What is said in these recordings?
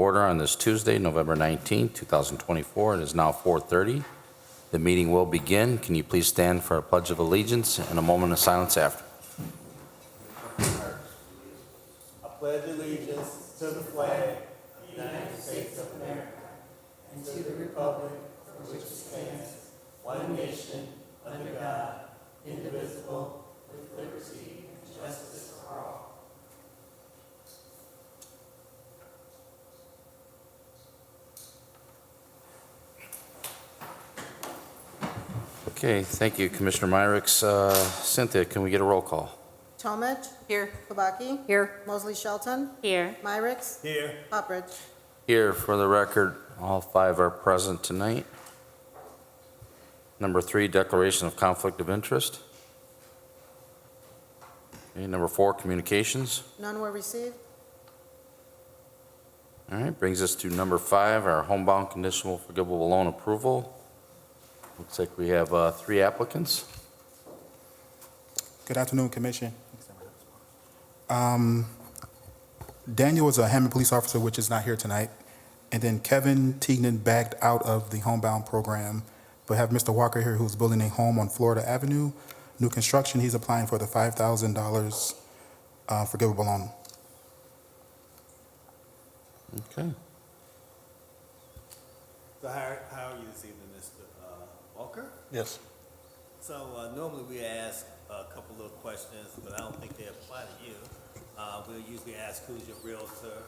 order on this Tuesday, November 19, 2024. It is now 4:30. The meeting will begin. Can you please stand for a pledge of allegiance and a moment of silence after? I pledge allegiance to the flag of the United States of America and to the republic for which it stands, one nation, under God, indivisible, with liberty and justice for all. Okay, thank you, Commissioner Myricks. Cynthia, can we get a roll call? Tomich. Here. Kubaki. Here. Mosley Shelton. Here. Myricks. Here. Poppridge. Here, for the record, all 5 are present tonight. Number 3, declaration of conflict of interest. Okay, number 4, communications. None were received. All right, brings us to number 5, our homebound conditional forgivable loan approval. Looks like we have 3 applicants. Good afternoon, Commission. Daniel is a Hammond police officer, which is not here tonight. And then Kevin Teagan backed out of the homebound program, but have Mr. Walker here who's building a home on Florida Avenue. New construction, he's applying for the $5,000 forgivable loan. Okay. So how are you this evening, Mr. Walker? Yes. So normally we ask a couple of questions, but I don't think they apply to you. We'll usually ask who's your realtor.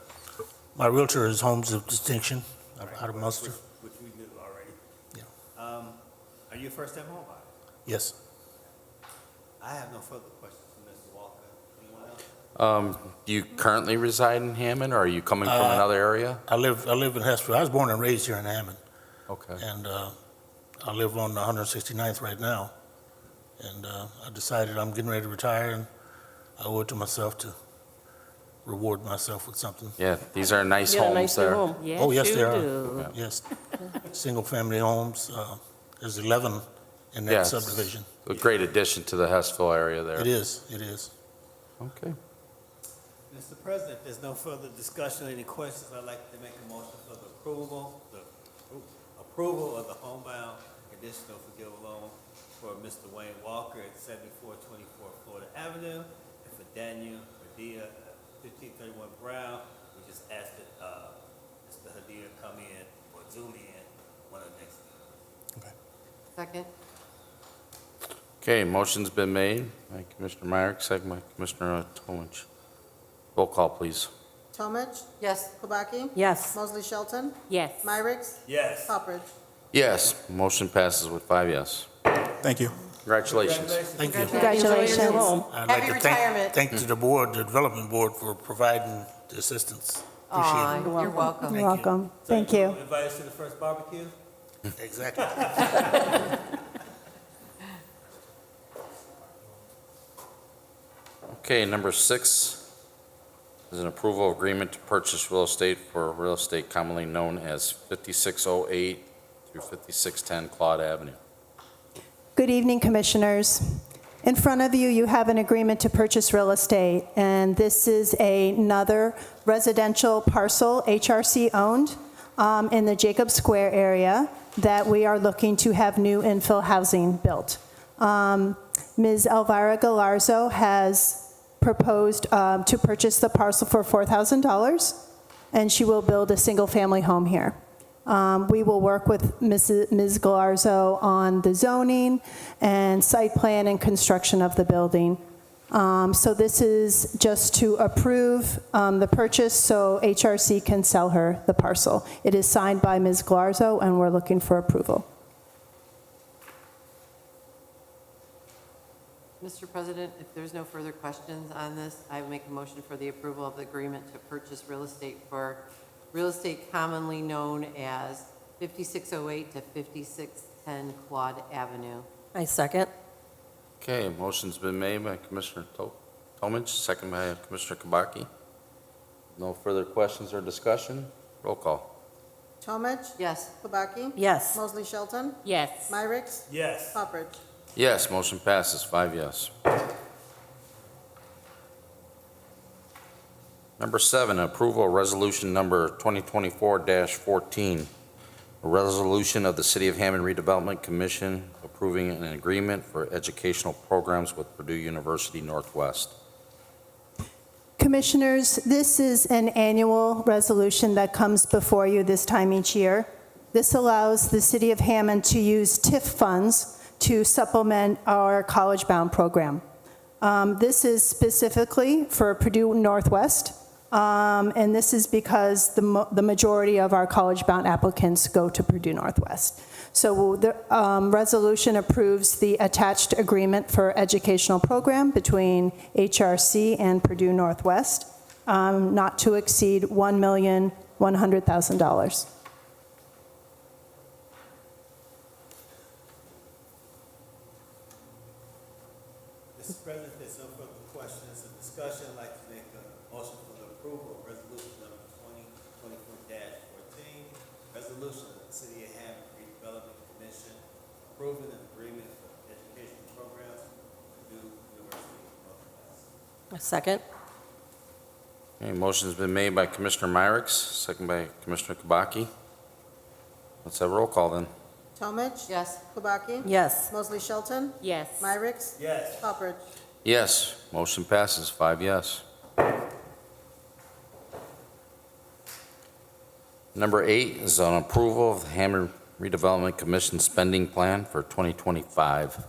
My realtor is Homes of Distinction out of Right, Munster. which we knew already. Yeah. Are you a first-time home buyer? Yes. I have no further questions for Mr. Walker. Anyone else? Do you currently reside in Hammond, or are you coming from another area? I live in Hesper. I was born and raised here in Hammond, Okay. and I live on 169th right now. And I decided I'm getting ready to retire, and I owe it to myself to reward myself with something. Yeah, these are nice You got a homes nice new there. home. Yes, Oh, yes, you they are. do. Yes. Single-family homes. There's 11 in that Yes. subdivision. A great addition to the Hessville area there. It is. It is. Okay. Mr. President, if there's no further discussion or any questions, I'd like to make a motion for the approval of the homebound conditional forgivable loan for Mr. Wayne Walker at 7424 Florida Avenue, and for Daniel Hadia at 1531 Brown. We just asked that Mr. Hadia come in or zoom in one of the next meetings. Second. Okay, motion's been made by Commissioner Myrick, second by Commissioner Tomich. Roll call, please. Tomich. Yes. Kubaki. Yes. Mosley Shelton. Yes. Myricks. Yes. Poppridge. Yes, motion passes with 5 yes. Thank you. Congratulations. Thank you. Congratulations. I'd Happy like to retirement. thank the board, the development board, for providing the assistance. Appreciate You're welcome. Thank You're welcome. Thank you. Invite us to the first barbecue? it. Exactly. Okay, number 6 is an approval agreement to purchase real estate for real estate commonly known as 5608 through 5610 Claude Avenue. Good evening, Commissioners. In front of you, you have an agreement to purchase real estate, and this is another residential parcel, HRC-owned, in the Jacob Square area that we are looking to have new infill housing built. Ms. Elvira Galarzo has proposed to purchase the parcel for $4,000, and she will build a single-family home here. We will work with Ms. Galarzo on the zoning and site plan and construction of the building. So this is just to approve the purchase so HRC can sell her the parcel. It is signed by Ms. Galarzo, and we're looking for approval. Mr. President, if there's no further questions on this, I would make a motion for the approval of the agreement to purchase real estate for real estate commonly known as 5608 to 5610 Claude Avenue. I second. Okay, motion's been made by Commissioner Tomich, second by Commissioner Kubaki. No further questions or discussion? Roll call. Tomich. Yes. Kubaki. Yes. Mosley Shelton. Yes. Myricks. Yes. Poppridge. Yes, motion passes 5 yes. Number 7, approval of resolution number 2024-14, a resolution of the City of Hammond Redevelopment Commission approving an agreement for educational programs with Purdue University Northwest. Commissioners, this is an annual resolution that comes before you this time each year. This allows the City of Hammond to use TIF funds to supplement our college-bound program. This is specifically for Purdue Northwest, and this is because the majority of our college-bound applicants go to Purdue Northwest. So the resolution approves the attached agreement for educational program between HRC and Purdue Northwest, not to exceed $1,100,000. Mr. President, if there's no further questions or discussion, I'd like to make a motion for the approval of resolution number 2024-14, resolution of the City of Hammond Redevelopment Commission approving an agreement for educational programs with Purdue University Northwest. Second. Okay, motion's been made by Commissioner Myricks, second by Commissioner Kubaki. Let's have a roll call then. Talmadge. Yes. Kubaki. Yes. Mosley Shelton. Yes. Myricks. Yes. Pupperidge. Yes, motion passes 5 yes. Number 8 is on approval of the Hammond Redevelopment Commission spending plan for 2025.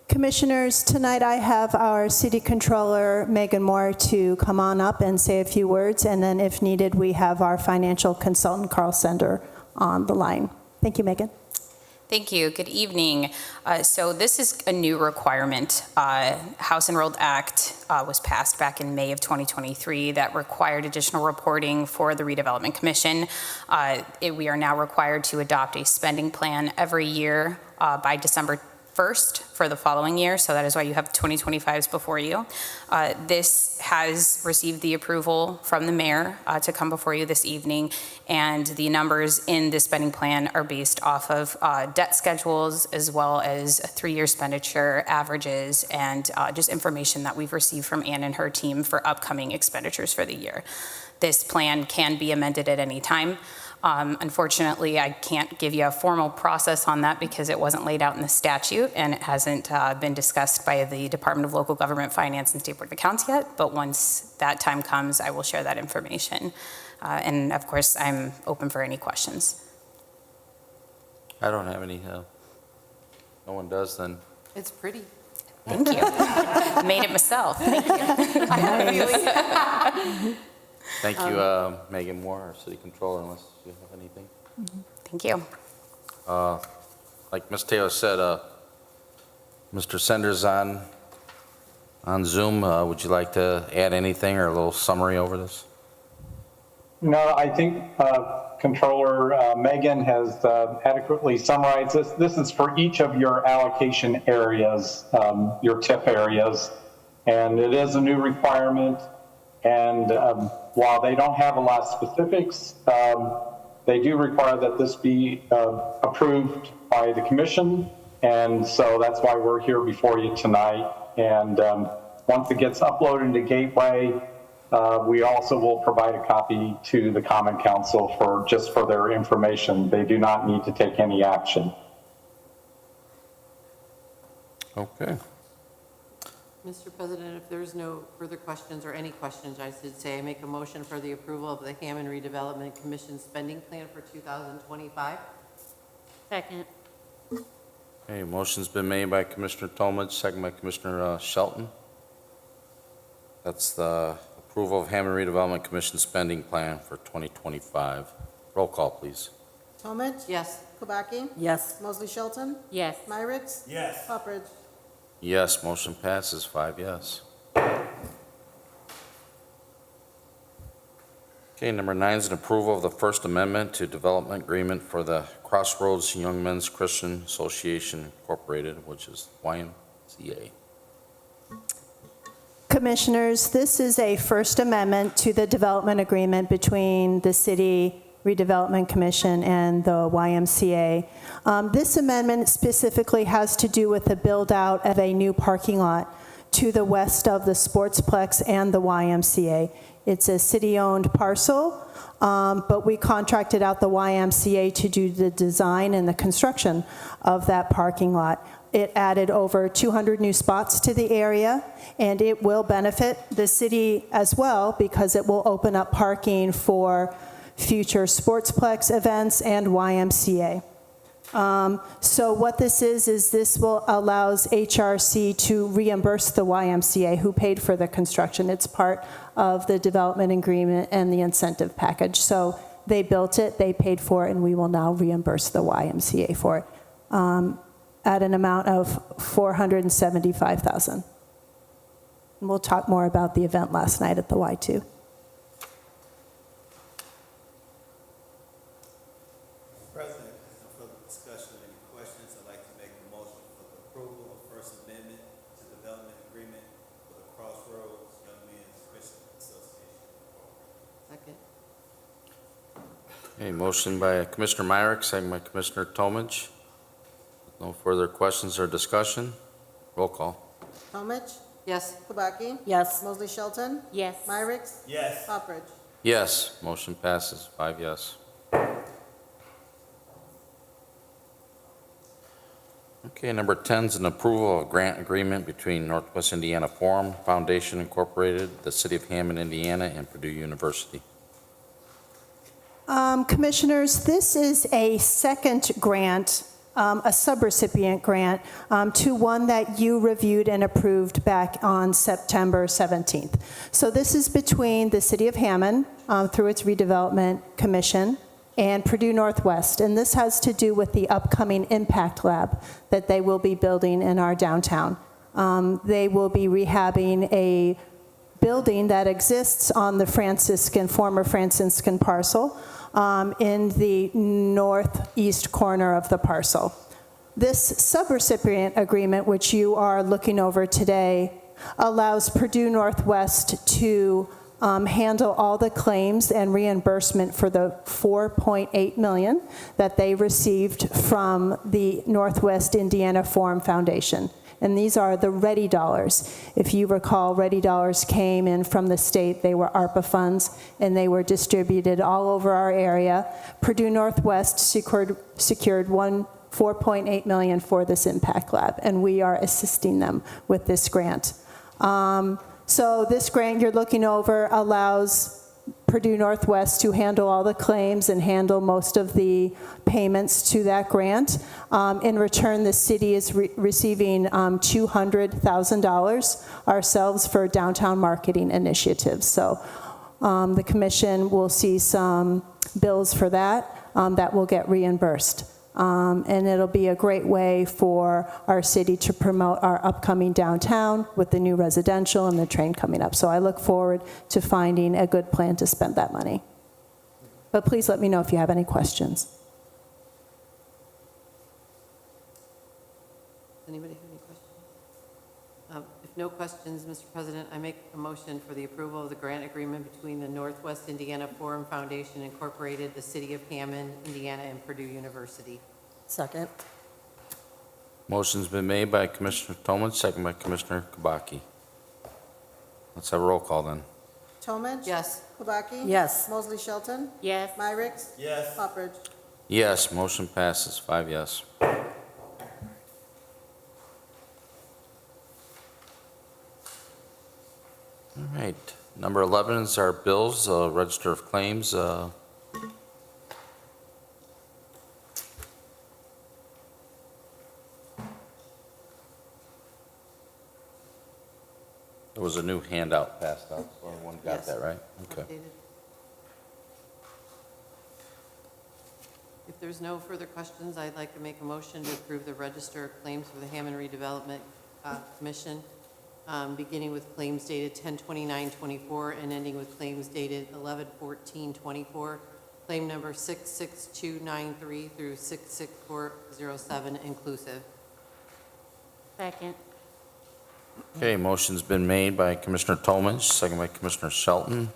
Commissioners, tonight I have our City Controller, Megan Moore, to come on up and say a few words, and then if needed, we have our financial consultant, Carl Sender, on the line. Thank you, Megan. Thank you. Good evening. So this is a new requirement. House Enrolled Act was passed back in May of 2023 that required additional reporting for the Redevelopment Commission. We are now required to adopt a spending plan every year by December 1st for the following year, so that is why you have 2025s before you. This has received the approval from the mayor to come before you this evening, and the numbers in this spending plan are based off of debt schedules as well as 3-year expenditure averages and just information that we've received from Ann and her team for upcoming expenditures for the year. This plan can be amended at any time. Unfortunately, I can't give you a formal process on that because it wasn't laid out in the statute and it hasn't been discussed by the Department of Local Government Finance and State Board of Accounts yet, but once that time comes, I will share that information. And of course, I'm open for any questions. I don't have any, no one does then. It's pretty. Thank you. Made it myself. Thank you. I have a feeling. Thank you, Megan Moore, our City Controller, unless you have anything. Thank you. Like Ms. Taylor said, Mr. Sender's on Zoom. Would you like to add anything or a little summary over this? No, I think Controller Megan has adequately summarized this. This is for each of your allocation areas, your TIF areas, and it is a new requirement. And while they don't have a lot of specifics, they do require that this be approved by the commission. And so that's why we're here before you tonight. And once it gets uploaded into Gateway, we also will provide a copy to the Common Council for their information. They do not need to take any action. Okay. Mr. President, if there's no further questions or any questions, I should say I make a motion for the approval of the Hammond Redevelopment Commission spending plan for 2025. Second. Okay, motion's been made by Commissioner Talmadge, second by Commissioner Shelton. That's the approval of Hammond Redevelopment Commission spending plan for 2025. Roll call, please. Talmadge. Yes. Kubaki. Yes. Mosley Shelton. Yes. Myricks. Yes. Pupperidge. Yes, motion passes 5 yes. Okay, number 9 is an approval of the First Amendment to Development Agreement for the Crossroads Young Men's Christian Association Incorporated, which is YMCA. Commissioners, this is a First Amendment to the development agreement between the City Redevelopment Commission and the YMCA. This amendment specifically has to do with the build-out of a new parking lot to the west of the Sportsplex and the YMCA. It's a city-owned parcel, but we contracted out the YMCA to do the design and the construction of that parking lot. It added over 200 new spots to the area, and it will benefit the city as well because it will open up parking for future Sportsplex events and YMCA. So what this is this will allows HRC to reimburse the YMCA who paid for the construction. It's part of the development agreement and the incentive package. So they built it, they paid for it, and we will now reimburse the YMCA for it at an amount of $475,000. And we'll talk more about the event last night at the Y2. President, no further discussion, any questions? I'd like to make a motion for the approval of First Amendment to Development Agreement for the Crossroads Young Men's Christian Association. Second. Okay, motion by Commissioner Myrick, second by Commissioner Tomich. No further questions or discussion. Roll call. Tomich? Yes. Kubaki? Yes. Mosley Shelton? Yes. Myrick? Yes. Poppers? Yes, motion passes, 5 yes. Okay, number 10 is an approval of a grant agreement between Northwest Indiana Forum Foundation Incorporated, the City of Hammond, Indiana, and Purdue University. Commissioners, this is a second grant, a subrecipient grant, to one that you reviewed and approved back on September 17th. So this is between the City of Hammond, through its Redevelopment Commission, and Purdue Northwest. And this has to do with the upcoming Impact Lab that they will be building in our downtown. They will be rehabbing a building that exists on the former Franciscan parcel, in the northeast corner of the parcel. This subrecipient agreement, which you are looking over today, allows Purdue Northwest to handle all the claims and reimbursement for the $4.8 million that they received from the Northwest Indiana Forum Foundation. And these are the Ready Dollars. If you recall, Ready Dollars came in from the state. They were ARPA funds, and they were distributed all over our area. Purdue Northwest secured $4.8 million for this Impact Lab, and we are assisting them with this grant. So this grant you're looking over allows Purdue Northwest to handle all the claims and handle most of the payments to that grant. In return, the city is receiving $200,000 ourselves for downtown marketing initiatives. So the commission will see some bills for that that will get reimbursed. And it'll be a great way for our city to promote our upcoming downtown with the new residential and the train coming up. So I look forward to finding a good plan to spend that money. But please let me know if you have any questions. Anybody have any questions? If no questions, Mr. President, I make a motion for the approval of the grant agreement between the Northwest Indiana Forum Foundation Incorporated, the City of Hammond, Indiana, and Purdue University. Second. Motion's been made by Commissioner Tomich, second by Commissioner Kubaki. Let's have a roll call then. Tomich? Yes. Kubaki? Yes. Mosley Shelton? Yes. Myrick? Yes. Poppers? Yes, motion passes, 5 yes. All right, number 11 is our bills, register of claims. There was a new handout passed out, so everyone got Yes. that, right? Okay. Updated. If there's no further questions, I'd like to make a motion to approve the register of claims for the Hammond Redevelopment Commission, beginning with claims dated 10/29/24 and ending with claims dated 11/14/24. Claim number 66293 through 66407 inclusive. Second. Okay, motion's been made by Commissioner Tomich, second by Commissioner Shelton.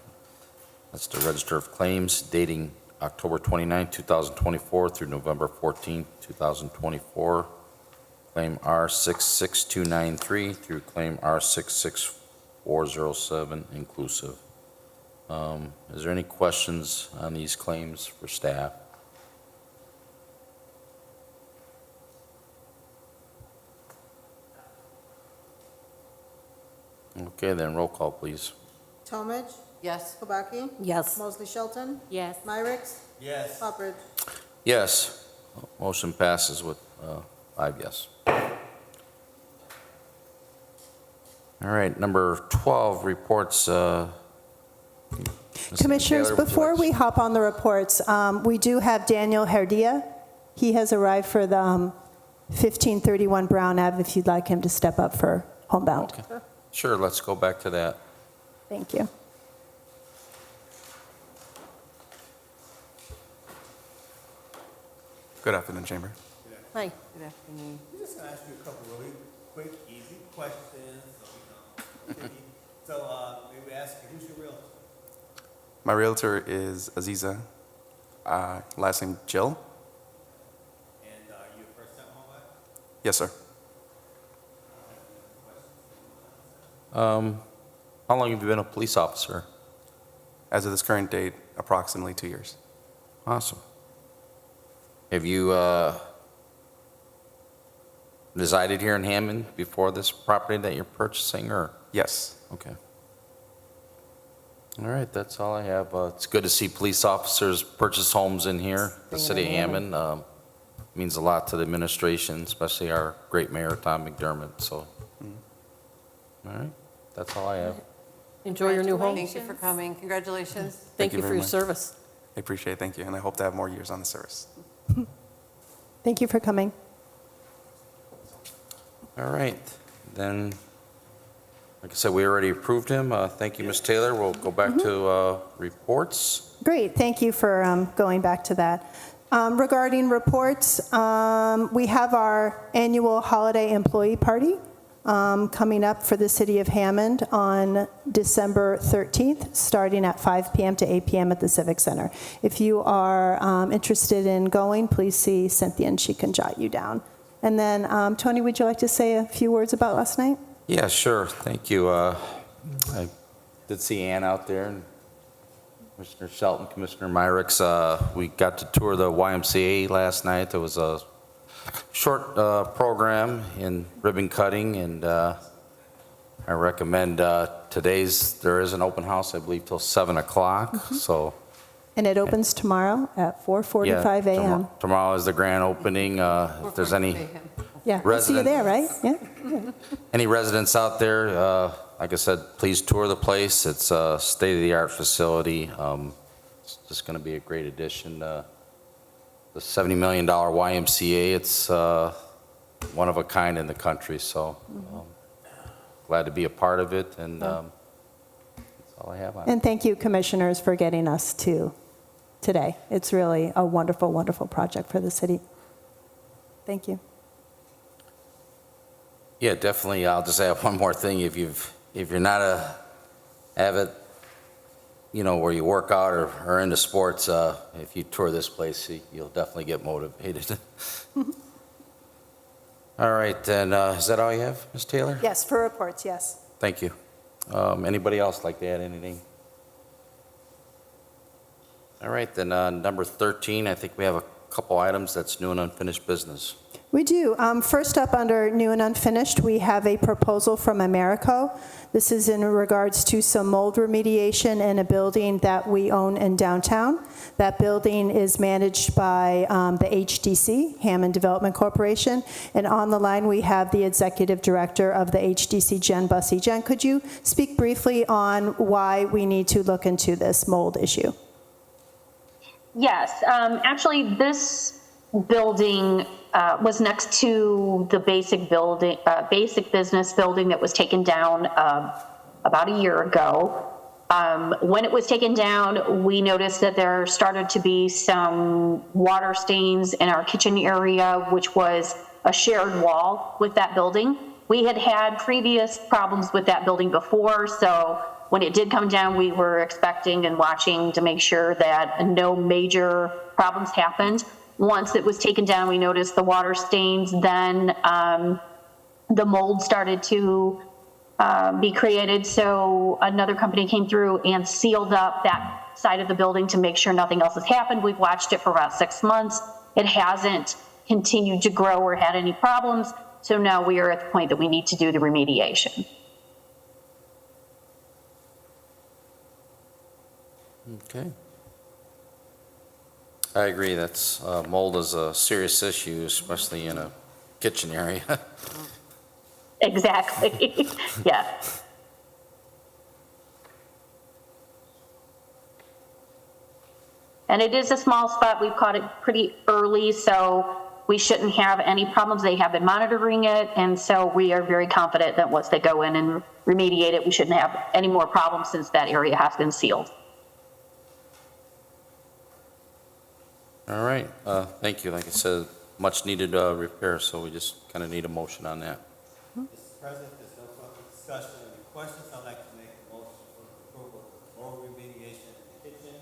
That's the register of claims dating October 29, 2024 through November 14, 2024. claim R66293 through claim R66407 inclusive. Is there any questions on these claims for staff? Okay, then roll call, please. Talmadge, Yes. Kubaki, Yes. Mosley Shelton, Yes. Myrick, Yes. Hubbard. Yes. Motion passes with 5 yes. All right, number 12, reports. Ms. Commissioners, Taylor, would you before like- we hop on the reports, we do have Daniel Herdia. He has arrived for the 1531 Brown Ave, if you'd like him to step up for homebound. Okay. Sure, let's go back to that. Thank you. Good afternoon, Chamber. Hi. Good afternoon. We're just gonna ask you a couple really quick, easy questions, so maybe ask you, who's your realtor? My realtor is Aziza, last name Jill. And are you a first-time homebuyer? Yes, sir. How long have you been a police officer? As of this current date, approximately 2 years. Awesome. Have you resided here in Hammond before this property that you're purchasing, or? Yes. Okay. All right, that's all I have. It's good to see police officers purchase homes in here, the city of Hammond. Means a lot to the administration, especially our great mayor, Tom McDermott, so. All right, that's all I have. Enjoy your new home. Thank you for coming. Congratulations. Thank you for very your much. service. I appreciate it, thank you, and I hope to have more years on the service. Thank you for coming. All right, then, like I said, we already approved him. Thank you, Ms. Taylor. We'll go back to reports. Great, thank you for going back to that. Regarding reports, we have our annual holiday employee party coming up for the city of Hammond on December 13th, starting at 5 p.m. to 8 p.m. at the Civic Center. If you are interested in going, please see Cynthia and she can jot you down. And then, Tony, would you like to say a few words about last night? Yeah, sure. Thank you. I did see Ann out there, and Commissioner Shelton, Commissioner Myrick's. We got to tour the YMCA last night. There was a short program in ribbon cutting, and I recommend there is an open house, I believe, till 7 o'clock. So. And it opens tomorrow at 4:45 Yeah, a.m. Tomorrow is the grand opening. If there's any Yeah, we'll see you there, right? Yeah. Any residents out there, like I said, please tour the place. It's a state-of-the-art facility. It's just going to be a great addition. The $70 million YMCA, it's one of a kind in the country, so glad to be a part of it, and that's all I have on it. And thank you, commissioners, for getting us to today. It's really a wonderful, wonderful project for the city. Thank you. Yeah, definitely. I'll just add one more thing. If you're not a avid, where you work out or into sports, if you tour this place, you'll definitely get motivated. All right, then, is that all you have, Ms. Taylor? Yes, for reports, yes. Thank you. Anybody else like to add anything? All right, then, number 13, I think we have a couple items that's new and unfinished business. We do. First up, under new and unfinished, we have a proposal from Americo. This is in regards to some mold remediation in a building that we own in downtown. That building is managed by the HDC, Hammond Development Corporation. And on the line, we have the executive director of the HDC, Jen Bussey. Jen, could you speak briefly on why we need to look into this mold issue? Yes, actually, this building was next to the basic business building that was taken down about a year ago. When it was taken down, we noticed that there started to be some water stains in our kitchen area, which was a shared wall with that building. We had had previous problems with that building before, so when it did come down, we were expecting and watching to make sure that no major problems happened. Once it was taken down, we noticed the water stains, then the mold started to be created. So another company came through and sealed up that side of the building to make sure nothing else has happened. We've watched it for about 6 months. It hasn't continued to grow or had any problems. So now we are at the point that we need to do the remediation. Okay. I agree, that's, mold is a serious issue, especially in a kitchen area. Exactly. Yeah. And it is a small spot. We've caught it pretty early, so we shouldn't have any problems. They have been monitoring it, and so we are very confident that once they go in and remediate it, we shouldn't have any more problems since that area has been sealed. All right, thank you. Like I said, much needed repair, so we just kind of need a motion on that. Mr. President, there's no further discussion or any questions. I'd like to make a motion for the approval of the mold remediation in the kitchen,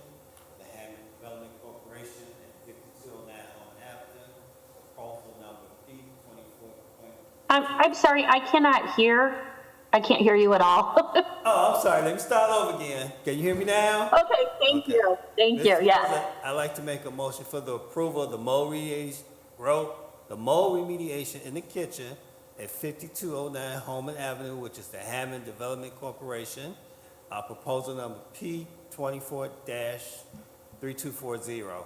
the Hammond Development Corporation at 5209 Hammond Avenue, proposal number P 24. I'm sorry, I cannot hear. I can't hear you at all. Oh, I'm sorry. Let me start over again. Can you hear me now? Okay, thank you. Thank you, Mr. yes. President, I'd like to make a motion for the approval of the mold remediation in the kitchen at 5209 Holman Avenue, which is the Hammond Development Corporation. Proposal number P 24-3240,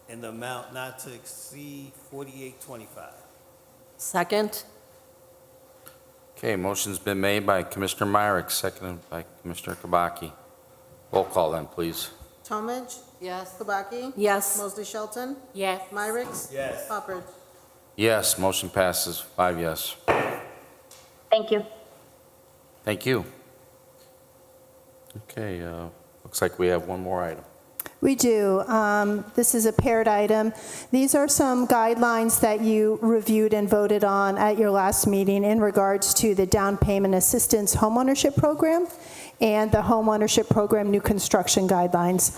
in the amount not to exceed $48.25. Second? Okay, motion's been made by Commissioner Myrick, seconded by Commissioner Kabaki. Roll call then, please. Talmadge. Yes. Kubaki. Yes. Mosley Shelton. Yes. Myrick. Yes. Poppert. Yes, motion passes, 5 yes. Thank you. Thank you. Okay, looks like we have one more item. We do. This is a paired item. These are some guidelines that you reviewed and voted on at your last meeting in regards to the down payment assistance homeownership program and the homeownership program new construction guidelines.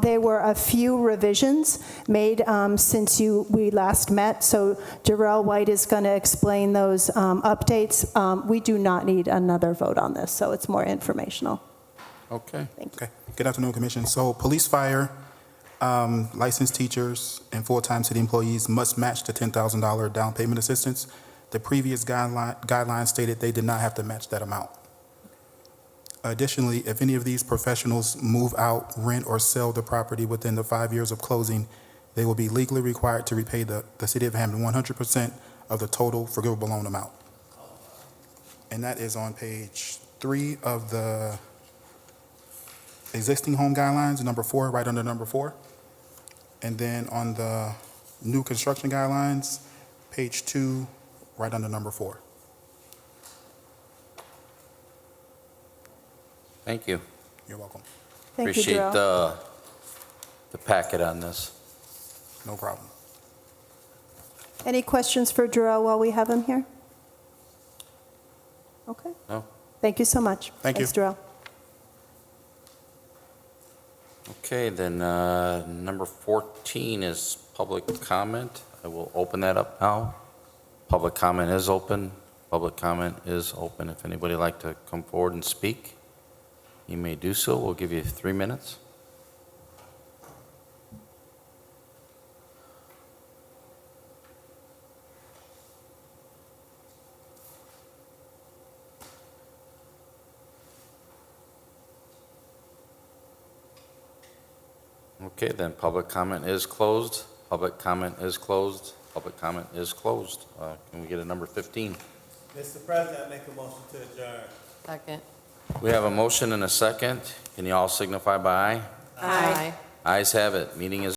There were a few revisions made since we last met, so Darrell White is going to explain those updates. We do not need another vote on this, so it's more informational. Okay. Thank you. Okay. Good afternoon, Commission. So police, fire, licensed teachers, and full-time city employees must match the $10,000 down payment assistance. The previous guidelines stated they did not have to match that amount. Additionally, if any of these professionals move out, rent, or sell the property within the 5 years of closing, they will be legally required to repay the city of Hammond 100% of the total forgivable loan amount. And that is on page 3 of the existing home guidelines, number 4, right under number 4. And then on the new construction guidelines, page 2, right under number 4. Thank you. You're welcome. Thank you, Appreciate Darrell. the packet on this. No problem. Any questions for Darrell while we have him here? Okay. No? Thank you so much. Thank you. Thanks, Darrell. Okay, then number 14 is public comment. I will open that up now. Public comment is open. Public comment is open. If anybody would like to come forward and speak, you may do so. We'll give you 3 minutes. Okay, then public comment is closed. Public comment is closed. Public comment is closed. Can we get a number 15? Mr. President, I make a motion to adjourn. Second? We have a motion and a second. Can you all signify by aye? Aye. Ayes have it. Meeting is